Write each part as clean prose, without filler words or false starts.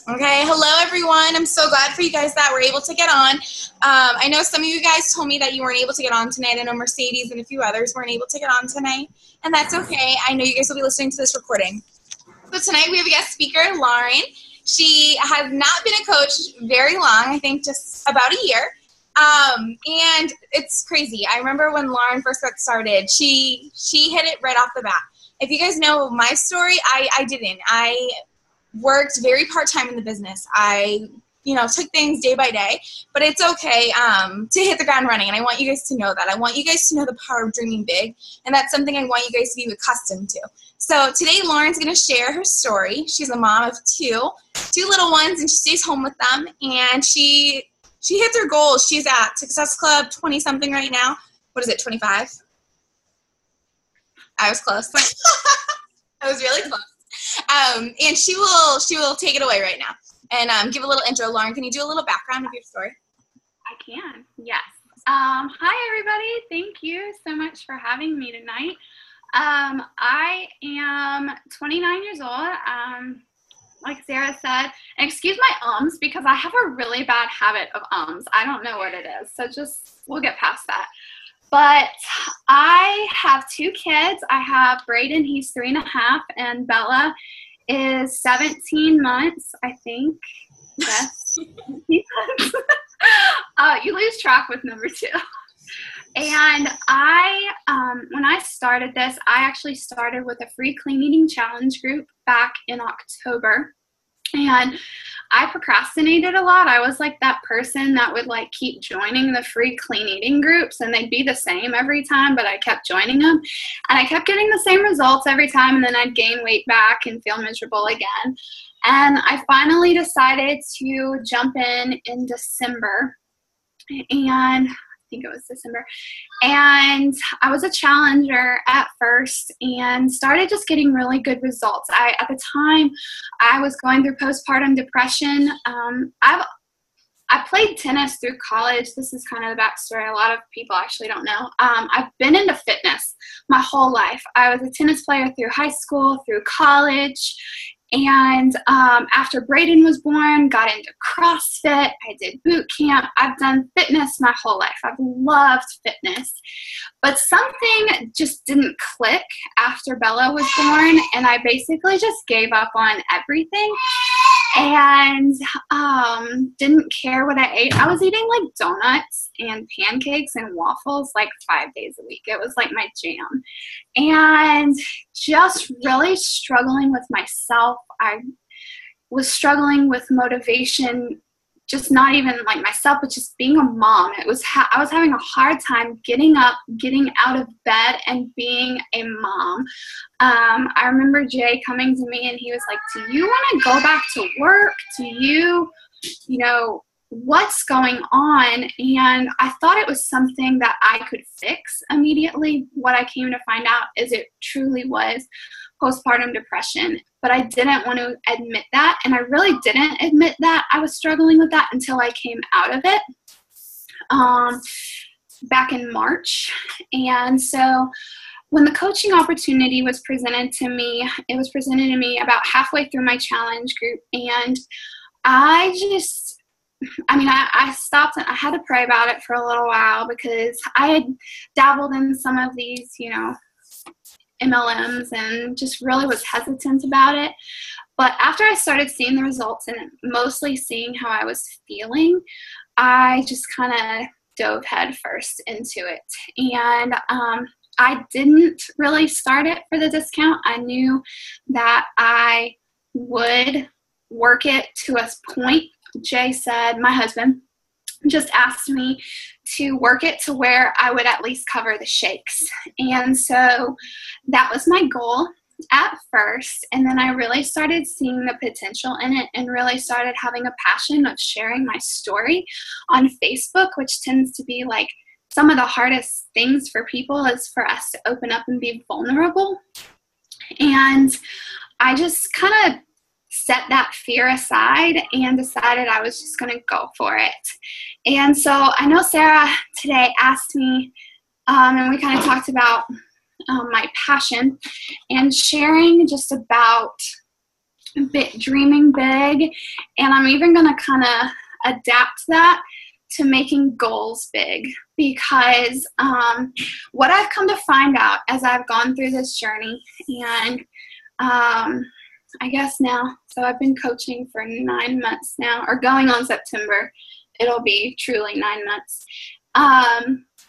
Okay, hello everyone. I'm so glad for you guys that were able to get on. I know some of you guys told me that you weren't able to get on tonight. I know Mercedes and a few others weren't able to get on tonight, and that's okay. I know you guys will be listening to this recording. So tonight we have a guest speaker, Lauren. She has not been a coach very long, I think just about a year. And it's crazy. I remember when Lauren first got started, she hit it right off the bat. If you guys know my story, I didn't. I worked very part-time in the business. I, took things day by day, but it's okay to hit the ground running, and I want you guys to know that. I want you guys to know the power of dreaming big, and that's something I want you guys to be accustomed to. So today, Lauren's going to share her story. She's a mom of two little ones, and she stays home with them, and she hits her goals. She's at Success Club 20-something right now. What is it, 25? I was close. I was really close. And she will take it away right now and give a little intro. Lauren, can you do a little background of your story? I can, yes. Hi, everybody. Thank you so much for having me tonight. I am 29 years old, like Sarah said. And excuse my ums because I have a really bad habit of ums. I don't know what it is, so we'll get past that. But I have two kids. I have Braden, he's 3.5, and Bella is 17 months, I think. Yes. You lose track with number 2. And when I started this, I actually started with a free clean eating challenge group back in October. And I procrastinated a lot. I was like that person that would keep joining the free clean eating groups, and they'd be the same every time, but I kept joining them. And I kept getting the same results every time, and then I'd gain weight back and feel miserable again. And I finally decided to jump in December. And I think it was December. And I was a challenger at first and started just getting really good results. At the time, I was going through postpartum depression. I played tennis through college. This is kind of the backstory. A lot of people actually don't know. I've been into fitness my whole life. I was a tennis player through high school, through college. And after Braden was born, got into CrossFit. I did boot camp. I've done fitness my whole life. I've loved fitness. But something just didn't click after Bella was born, and I basically just gave up on everything and didn't care what I ate. I was eating donuts and pancakes and waffles 5 days a week. It was my jam. And just really struggling with myself. I was struggling with motivation, just not even myself, but just being a mom. I was having a hard time getting up, getting out of bed, and being a mom. I remember Jay coming to me, and he was like, do you want to go back to work? Do you what's going on? And I thought it was something that I could fix immediately. What I came to find out is it truly was postpartum depression, but I didn't want to admit that, and I really didn't admit that I was struggling with that until I came out of it back in March. And so when the coaching opportunity was presented to me, it was presented to me about halfway through my challenge group, and I stopped and I had to pray about it for a little while because I had dabbled in some of these, MLMs and just really was hesitant about it. But after I started seeing the results and mostly seeing how I was feeling, I just kind of dove head first into it. And I didn't really start it for the discount. I knew that I would work it to a point. Jay said, my husband, just asked me to work it to where I would at least cover the shakes. And so that was my goal at first. And then I really started seeing the potential in it and really started having a passion of sharing my story on Facebook, which tends to be some of the hardest things for people is for us to open up and be vulnerable. And I just kind of set that fear aside and decided I was just going to go for it. And so I know Sarah today asked me, and we kind of talked about my passion and sharing just about dreaming big, and I'm even going to kind of adapt that to making goals big, because what I've come to find out as I've gone through this journey, and I guess now, so I've been coaching for 9 months now, or going on September, it'll be truly 9 months.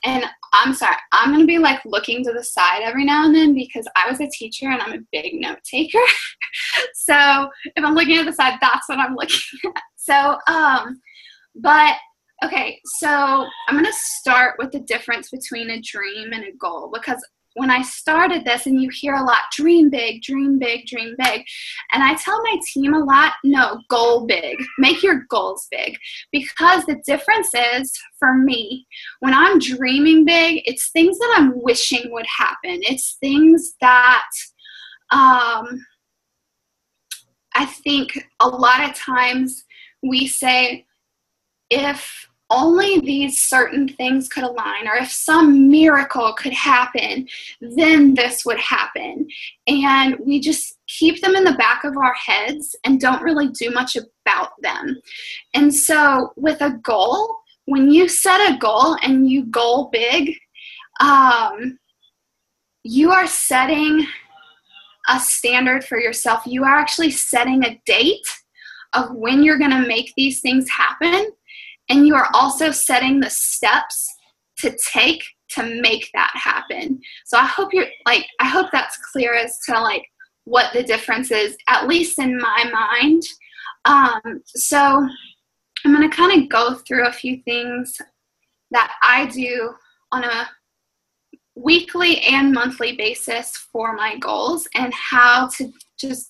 And I'm sorry, I'm going to be like looking to the side every now and then because I was a teacher and I'm a big note taker. So if I'm looking at the side, that's what I'm looking at. So, but okay, so I'm going to start with the difference between a dream and a goal, because when I started this, and you hear a lot, dream big, dream big, dream big. And I tell my team a lot, no, goal big. Make your goals big. Because the difference is, for me, when I'm dreaming big, it's things that I'm wishing would happen. It's things that I think a lot of times we say, if only these certain things could align, or if some miracle could happen, then this would happen. And we just keep them in the back of our heads and don't really do much about them. And so with a goal, when you set a goal and you goal big, you are setting a standard for yourself. You are actually setting a date of when you're going to make these things happen. And you are also setting the steps to take to make that happen. So I hope I hope that's clear as to like what the difference is, at least in my mind. So I'm going to kind of go through a few things that I do on a weekly and monthly basis for my goals, and how to just,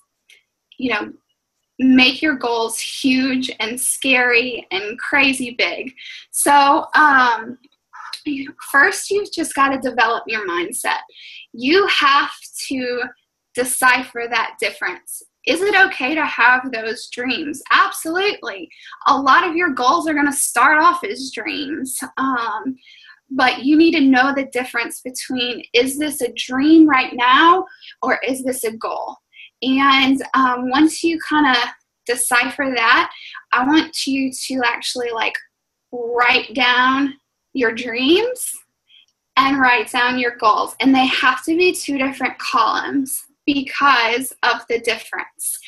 make your goals huge and scary and crazy big. So first, you've just got to develop your mindset. You have to decipher that difference. Is it okay to have those dreams? Absolutely. A lot of your goals are going to start off as dreams. But you need to know the difference between, is this a dream right now, or is this a goal? And once you kind of decipher that, I want you to actually write down your dreams and write down your goals. And they have to be 2 different columns because of the difference.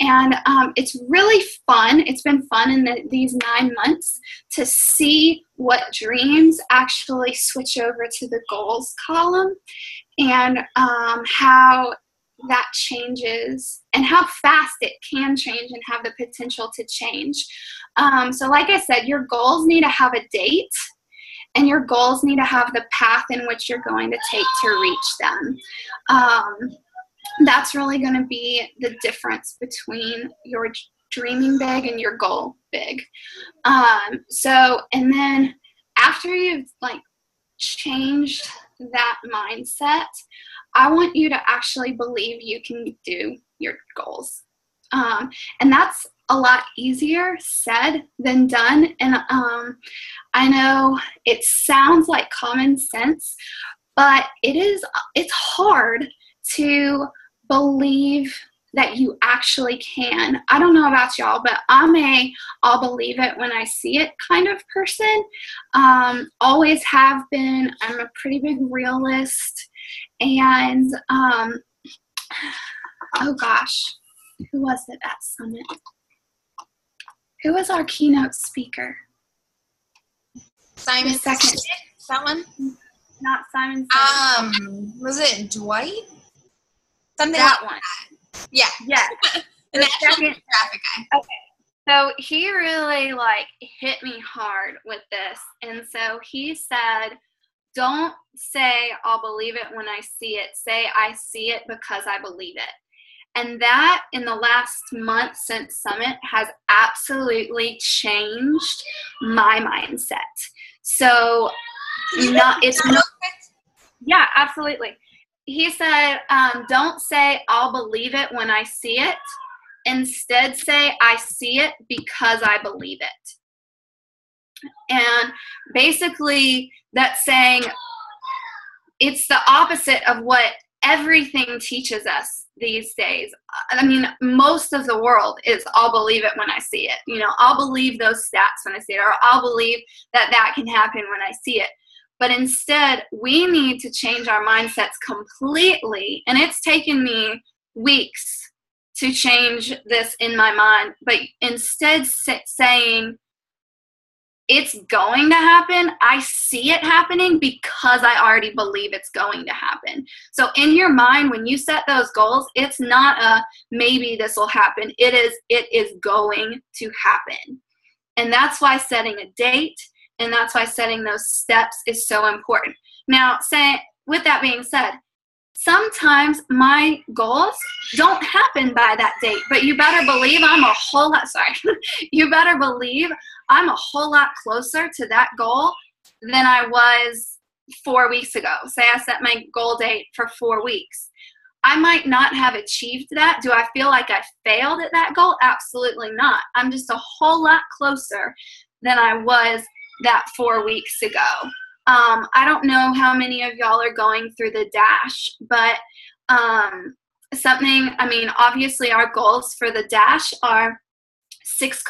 And it's really fun. It's been fun in these 9 months to see what dreams actually switch over to the goals column, and how that changes, and how fast it can change and have the potential to change. So like I said, your goals need to have a date, and your goals need to have the path in which you're going to take to reach them. That's really going to be the difference between your dreaming big and your goal big. And then after you've changed that mindset, I want you to actually believe you can do your goals. And that's a lot easier said than done. And I know it sounds like common sense, but it's hard to believe that you actually can. I don't know about y'all, but I'll believe it when I see it kind of person. Always have been. I'm a pretty big realist. And, oh gosh, who was it at Summit? Who was our keynote speaker? Simon Sinek, that one? Not Simon Sinek. Was it Dwight? Something that like one. That. Yeah. Yeah. The National Geographic guy. Okay. So he really hit me hard with this. And so he said, don't say, I'll believe it when I see it. Say, I see it because I believe it. And that, in the last month since Summit, has absolutely changed my mindset. So, yeah, absolutely. He said, don't say, I'll believe it when I see it. Instead, say, I see it because I believe it. And basically, that's saying it's the opposite of what everything teaches us. these days. I mean, most of the world is I'll believe it when I see it. You know, I'll believe those stats when I see it, or I'll believe that that can happen when I see it. But instead, we need to change our mindsets completely. And it's taken me weeks to change this in my mind. But instead saying, it's going to happen, I see it happening because I already believe it's going to happen. So in your mind, when you set those goals, it's not a maybe this will happen. It is going to happen. And that's why setting a date, and that's why setting those steps is so important. Now, with that being said, sometimes my goals don't happen by that date, but you better believe you better believe I'm a whole lot closer to that goal than I was 4 weeks ago. Say I set my goal date for 4 weeks. I might not have achieved that. Do I feel like I failed at that goal? Absolutely not. I'm just a whole lot closer than I was that 4 weeks ago. I don't know how many of y'all are going through the Dash, but obviously our goals for the Dash are 6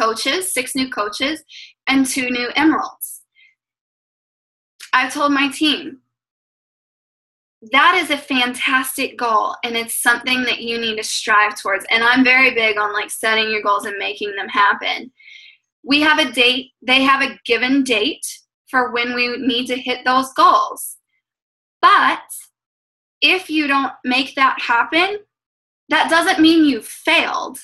new coaches, and 2 new emeralds. I told my team, that is a fantastic goal, and it's something that you need to strive towards. And I'm very big on like setting your goals and making them happen. We have a date. They have a given date for when we need to hit those goals. But if you don't make that happen, that doesn't mean you failed.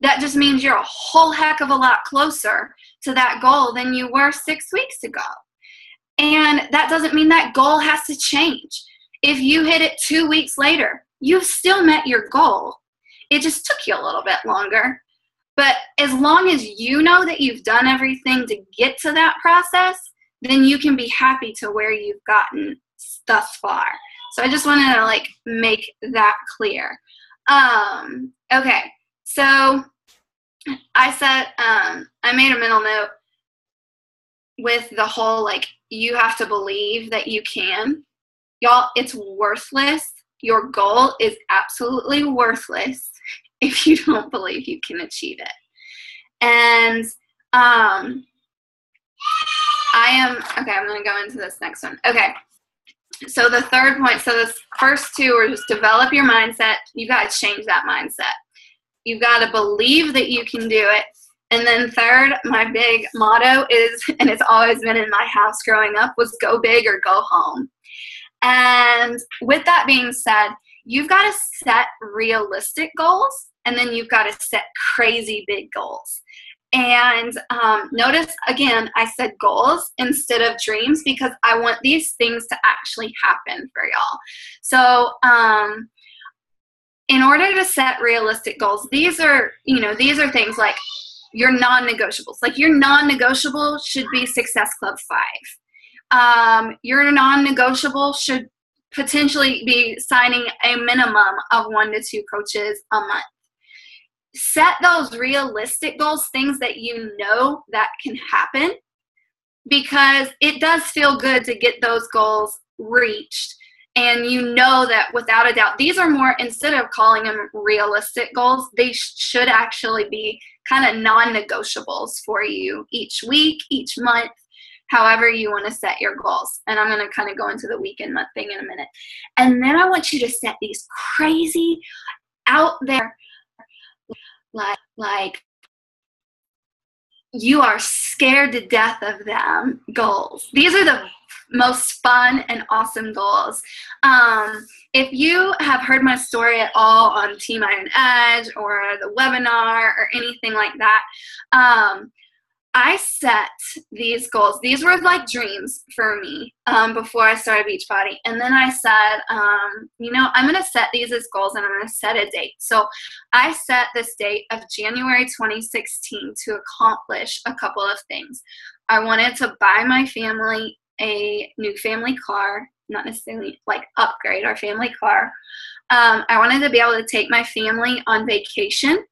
That just means you're a whole heck of a lot closer to that goal than you were 6 weeks ago. And that doesn't mean that goal has to change. If you hit it 2 weeks later, you've still met your goal. It just took you a little bit longer. But as long as you know that you've done everything to get to that process, then you can be happy to where you've gotten thus far. So I just wanted to like make that clear. Okay, so I said, I made a mental note with the whole, like, you have to believe that you can. Y'all, it's worthless. Your goal is absolutely worthless if you don't believe you can achieve it. And I'm going to go into this next one. Okay. So the third point, so the first 2 are just develop your mindset. You got to change that mindset. You've got to believe that you can do it. And then third, my big motto is, and it's always been in my house growing up, was go big or go home. And with that being said, you've got to set realistic goals, and then you've got to set crazy big goals. And notice, again, I said goals instead of dreams because I want these things to actually happen for y'all. So in order to set realistic goals, these are things like your non-negotiables. Like your non-negotiable should be Success Club 5. Your non-negotiable should potentially be signing a minimum of 1 to 2 coaches a month. Set those realistic goals, things that you know that can happen, because it does feel good to get those goals reached. And you know that without a doubt, these are more, instead of calling them realistic goals, they should actually be kind of non-negotiables for you each week, each month, however you want to set your goals. And I'm going to kind of go into the week and month thing in a minute. And then I want you to set these crazy out there, like you are scared to death of them goals. These are the most fun and awesome goals. If you have heard my story at all on Team Iron Edge or the webinar or anything like that, I set these goals. These were like dreams for me before I started Beachbody. And then I said, I'm going to set these as goals and I'm going to set a date. So I set this date of January 2016 to accomplish a couple of things. I wanted to buy my family a new family car, not necessarily like upgrade our family car. I wanted to be able to take my family on vacation.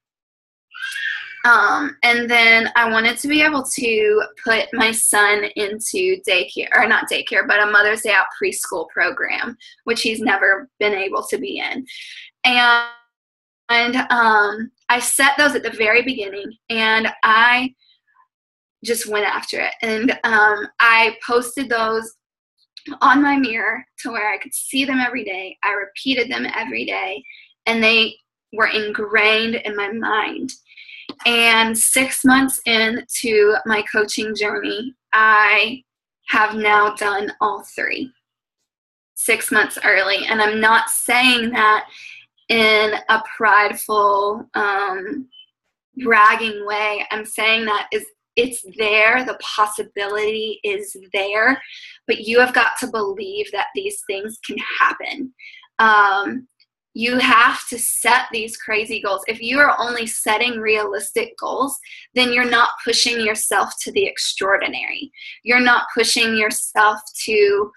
And then I wanted to be able to put my son into daycare, or not daycare, but a Mother's Day Out preschool program, which he's never been able to be in. And I set those at the very beginning, and I just went after it. And I posted those on my mirror to where I could see them every day. I repeated them every day, and they were ingrained in my mind. And 6 months into my coaching journey, I have now done all 3. 6 months early. And I'm not saying that in a prideful, bragging way. I'm saying that it's there, the possibility is there, but you have got to believe that these things can happen. You have to set these crazy goals. If you are only setting realistic goals, then you're not pushing yourself to the extraordinary. You're not pushing yourself to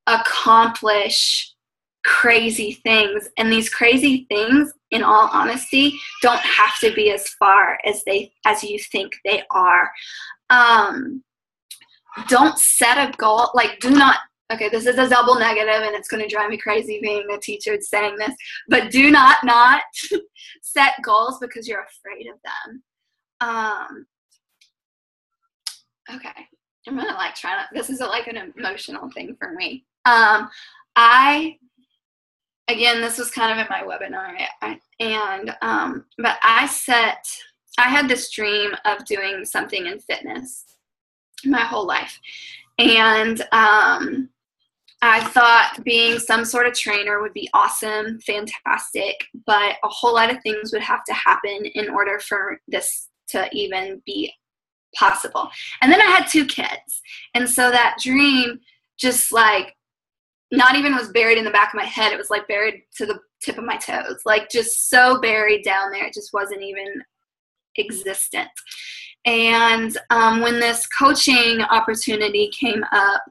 accomplish crazy things. And these crazy things, in all honesty, don't have to be as far as you think they are. Don't set a goal. Like, do not, okay, this is a double negative, and it's going to drive me crazy being a teacher saying this, but do not set goals because you're afraid of them. Okay, I'm going to this is like an emotional thing for me. Again, this was kind of in my webinar, but I had this dream of doing something in fitness my whole life. And I thought being some sort of trainer would be awesome, fantastic, but a whole lot of things would have to happen in order for this to even be possible. And then I had 2 kids. And so that dream just like not even was buried in the back of my head. It was like buried to the tip of my toes, like just so buried down there. It just wasn't even existent. And when this coaching opportunity came up,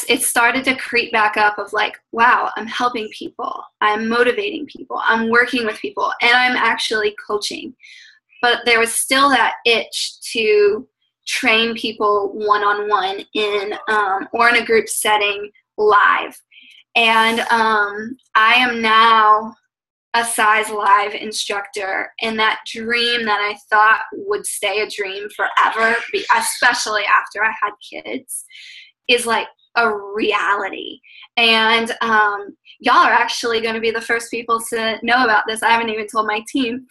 it started to creep back up of like, wow, I'm helping people. I'm motivating people. I'm working with people, and I'm actually coaching. But there was still that itch to train people one-on-one or in a group setting live. And I am now a Size Live instructor, and that dream that I thought would stay a dream forever, especially after I had kids, is like a reality. And y'all are actually going to be the first people to know about this. I haven't even told my team.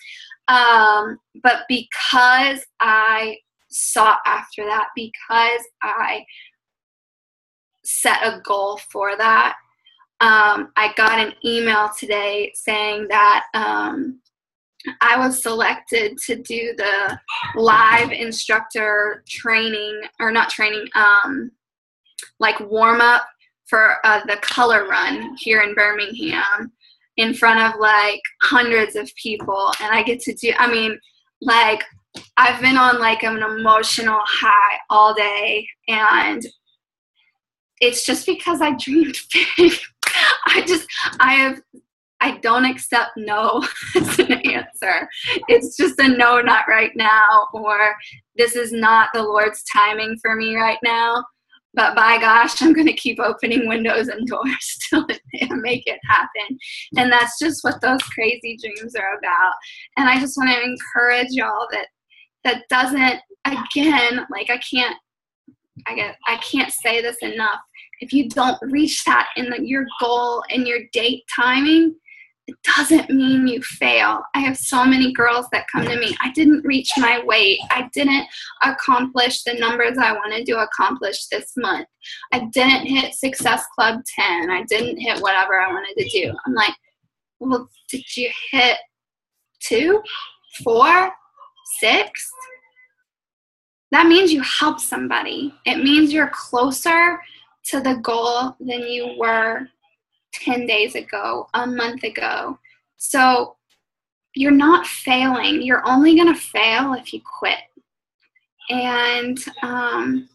But because I sought after that, because I set a goal for that, I got an email today saying that I was selected to do the live instructor training, or not training, like warm up for the color run here in Birmingham in front of like hundreds of people. And I get to do, I mean, like I've been on like an emotional high all day, and it's just because I dreamed big. I don't accept no as an answer. It's just a no, not right now, or this is not the Lord's timing for me right now. But by gosh, I'm going to keep opening windows and doors till make it happen. And that's just what those crazy dreams are about. And I just want to encourage y'all that doesn't, again, like I can't say this enough. If you don't reach that in your goal and your date timing, it doesn't mean you fail. I have so many girls that come to me. I didn't reach my weight. I didn't accomplish the numbers I wanted to accomplish this month. I didn't hit Success Club 10. I didn't hit whatever I wanted to do. I'm like, well, did you hit 2, 4, 6? That means you helped somebody. It means you're closer to the goal than you were 10 days ago, a month ago. So you're not failing. You're only going to fail if you quit. And I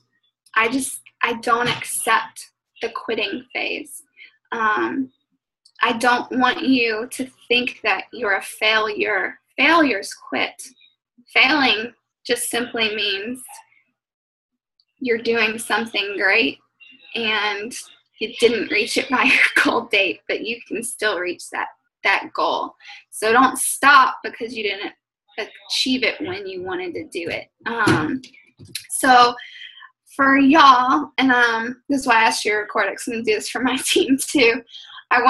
don't accept the quitting phase. I don't want you to think that you're a failure. Failures quit. Failing just simply means you're doing something great and you didn't reach it by your goal date, but you can still reach that that goal. So don't stop because you didn't achieve it when you wanted to do it. So for y'all, and this is why I asked you to record it, because I'm going to do this for my team too. I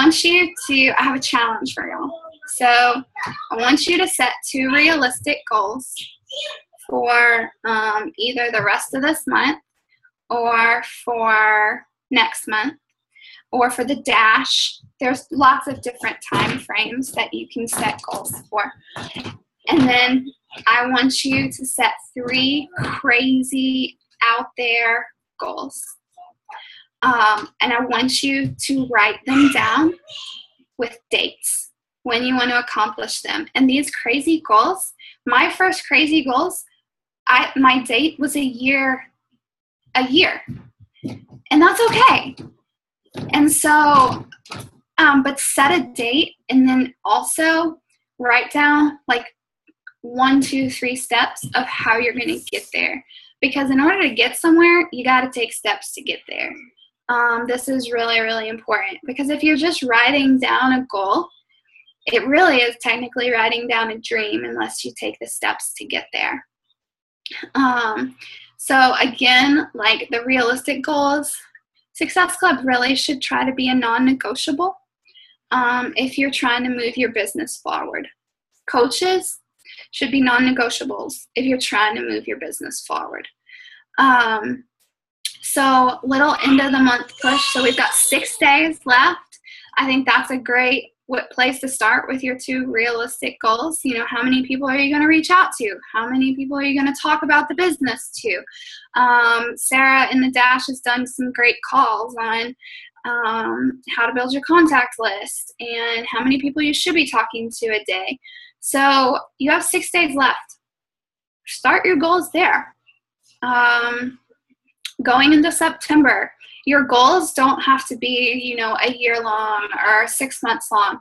have a challenge for y'all. So I want you to set 2 realistic goals for either the rest of this month or for next month or for the dash. There's lots of different time frames that you can set goals for. And then I want you to set 3 crazy out there goals. And I want you to write them down with dates when you want to accomplish them. And these crazy goals, my first crazy goals, my date was a year. And that's okay. And so, but set a date and then also write down like 1, 2, 3 steps of how you're going to get there. Because in order to get somewhere, you got to take steps to get there. This is really, really important, because if you're just writing down a goal, it really is technically writing down a dream unless you take the steps to get there. So again, like the realistic goals, Success Club really should try to be a non-negotiable if you're trying to move your business forward. Coaches should be non-negotiables if you're trying to move your business forward. So little end of the month push. So we've got 6 days left. I think that's a great place to start with your 2 realistic goals. You know, how many people are you going to reach out to? How many people are you going to talk about the business to? Sarah in the Dash has done some great calls on how to build your contact list and how many people you should be talking to a day. So you have 6 days left. Start your goals there. Going into September, your goals don't have to be, you know, a year long or 6 months long.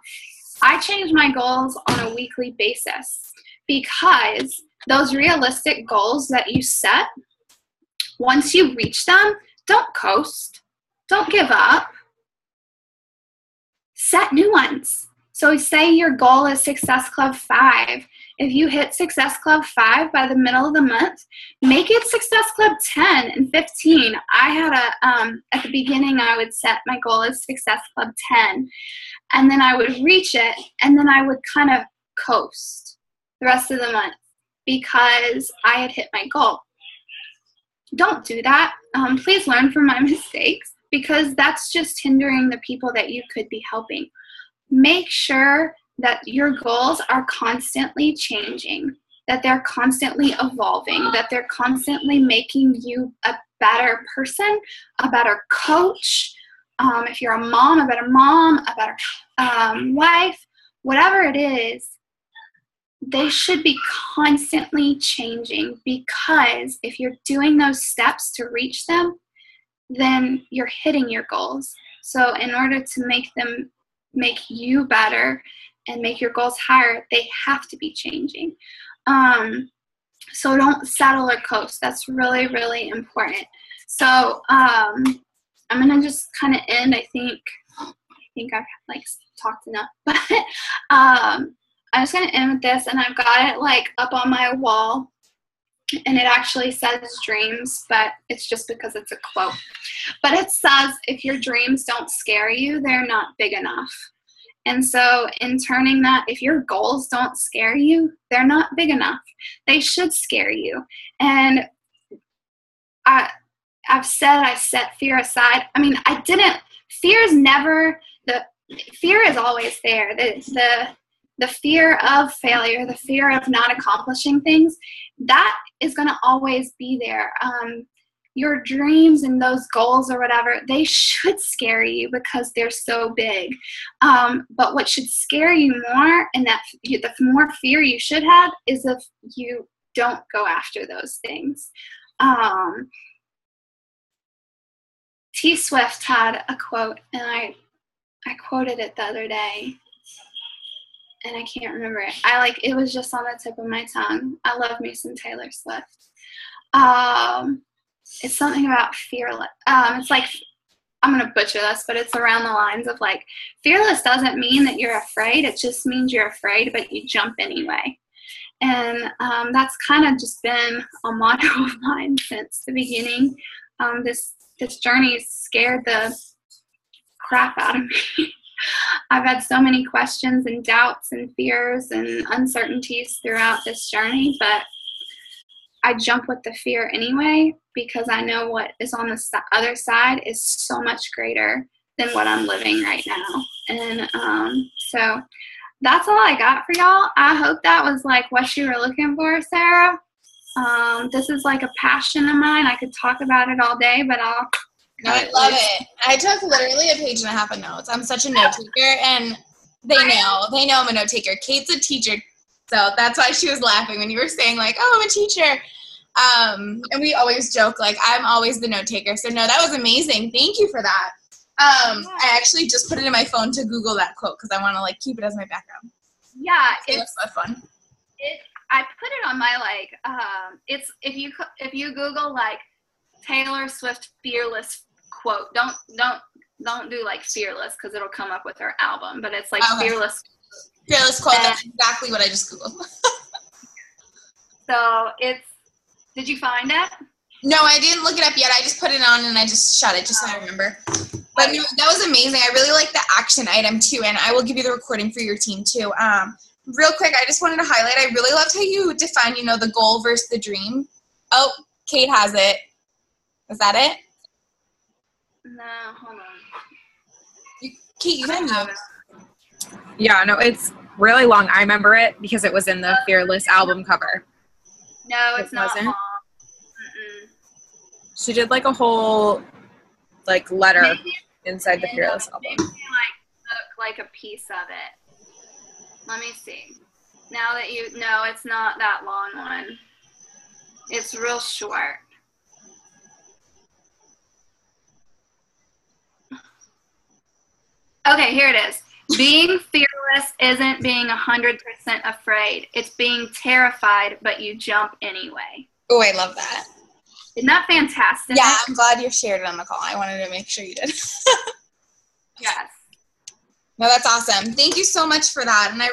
I change my goals on a weekly basis because those realistic goals that you set, once you reach them, don't coast. Don't give up. Set new ones. So say your goal is Success Club 5. If you hit Success Club 5 by the middle of the month, make it Success Club 10 and 15. I had at the beginning, I would set my goal as Success Club 10, and then I would reach it, and then I would kind of coast the rest of the month because I had hit my goal. Don't do that. Please learn from my mistakes, because that's just hindering the people that you could be helping. Make sure that your goals are constantly changing, that they're constantly evolving, that they're constantly making you a better person, a better coach. If you're a mom, a better wife, whatever it is, they should be constantly changing, because if you're doing those steps to reach them, then you're hitting your goals. So in order to make you better and make your goals higher, they have to be changing. So don't settle or coast. That's really, really important. So I'm gonna just kind of end. I think I've like talked enough, but I'm just gonna end with this, and I've got it like up on my wall, and it actually says dreams, but it's just because it's a quote. But it says, if your dreams don't scare you, they're not big enough. And so in turning that, if your goals don't scare you, they're not big enough. They should scare you. And I've said I set fear aside. I mean, I didn't. Fear is always there. The fear of failure, the fear of not accomplishing things, that is going to always be there. Your dreams and those goals or whatever, they should scare you because they're so big. But what should scare you more, and the more fear you should have, is if you don't go after those things. T. Swift had a quote, and I quoted it the other day, and I can't remember it. It was just on the tip of my tongue. I love me some Taylor Swift. It's something about fearless. It's like, I'm going to butcher this, but it's around the lines of like, fearless doesn't mean that you're afraid. It just means you're afraid, but you jump anyway. And that's kind of just been a motto of mine since the beginning. This journey scared the crap out of me. I've had so many questions and doubts and fears and uncertainties throughout this journey, but I jump with the fear anyway because I know what is on the other side is so much greater than what I'm living right now. And so that's all I got for y'all. I hope that was like what you were looking for, Sarah. This is like a passion of mine. I could talk about it all day, but I'll. No, I love it. I took literally a page and a half of notes. I'm such a note taker, and they know I'm a note taker. Kate's a teacher, so that's why she was laughing when you were saying like, "Oh, I'm a teacher." And we always joke like I'm always the note taker. So no, that was amazing. Thank you for that. I actually just put it in my phone to Google that quote because I want to like keep it as my background. Yeah, it's fun. I put it on my like. It's if you Google like Taylor Swift fearless quote, don't do like fearless because it'll come up with her album, but it's like fearless quote. That's exactly what I just Googled. So did you find it? No, I didn't look it up yet. I just put it on and I just shut it just so I remember. But no, that was amazing. I really like the action item too, and I will give you the recording for your team too. Real quick, I just wanted to highlight, I really loved how you define, the goal versus the dream. Oh, Kate has it. Is that it? No, hold on. Kate, you don't have it. Yeah, no, it's really long. I remember it because it was in the Fearless album cover. No, it's not long. She did like a whole like letter inside the Fearless album. Maybe took like a piece of it. Let me see. Now that no, it's not that long one. It's real short. Okay, here it is. Being fearless isn't being 100% afraid. It's being terrified, but you jump anyway. Oh, I love that. Isn't that fantastic? Yeah, I'm glad you shared it on the call. I wanted to make sure you did. Yes. No, that's awesome. Thank you so much for that. And I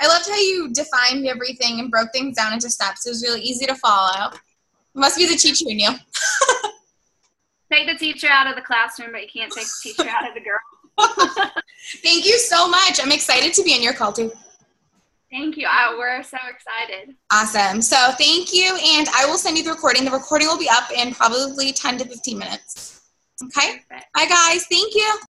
loved how you defined everything and broke things down into steps. It was really easy to follow. It must be the teacher in you. Take the teacher out of the classroom, but you can't take the teacher out of the girl. Thank you so much. I'm excited to be on your call too. Thank you. We're so excited. Awesome. So thank you, and I will send you the recording. The recording will be up in probably 10 to 15 minutes. Okay? Perfect. Bye, guys. Thank you.